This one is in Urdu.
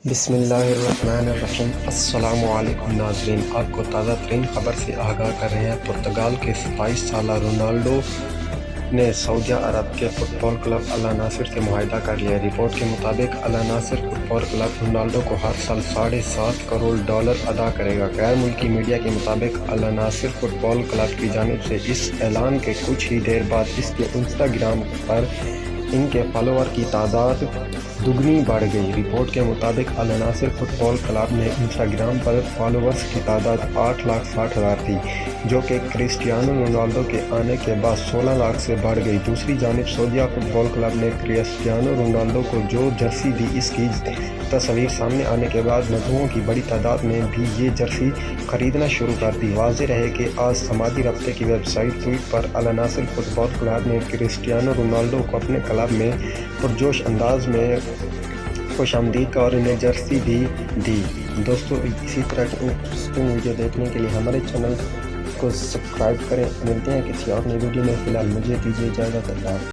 بسم اللہ الرحمن الرحیم۔ السلام علیکم ناظرین، آپ کو تازہ ترین خبر سے آگاہ کر رہے ہیں۔ پرتگال کے 27 سالہ رونالڈو نے سعودیہ عرب کے فٹ بال کلب الناصر سے معاہدہ کر لیا۔ رپورٹ کے مطابق الناصر فٹ بال کلب رونالڈو کو ہر سال $7.5 کروڑ ادا کرے گا۔ غیر ملکی میڈیا کے مطابق الناصر فٹ بال کلب کی جانب سے اس اعلان کے کچھ ہی دیر بعد اس کے انسٹاگرام پر ان کے فالوور کی تعداد دگنی بڑھ گئی۔ رپورٹ کے مطابق الناصر فٹ بال کلب میں انسٹاگرام پر فالوورز کی تعداد 8,60,000 تھی، جو کہ کرسٹیانو رونالڈو کے آنے کے بعد 16 لاکھ سے بڑھ گئی۔ دوسری جانب سعودیہ فٹ بال کلب نے کرسٹیانو رونالڈو کو جو جرسی دی، اس کی تصویر سامنے آنے کے بعد مدعوؤں کی بڑی تعداد نے بھی یہ جرسی خریدنا شروع کر دی۔ واضح رہے کہ آج سماجی رابطے کی ویب سائٹ ٹویٹ پر الناصر فٹ بال کلب نے کرسٹیانو رونالڈو کو اپنے کلب میں پرجوش انداز میں خوش آمدید کا اور انہیں جرسی بھی دی۔ دوستو، اسی طرح کی انٹرسٹنگ ویڈیو دیکھنے کے لیے ہمارے چینل کو سبسکرائب کریں۔ ملتے ہیں کسی اور نئی ویڈیو میں، فی الحال مجھے دیجیے اجازت۔ اللہ۔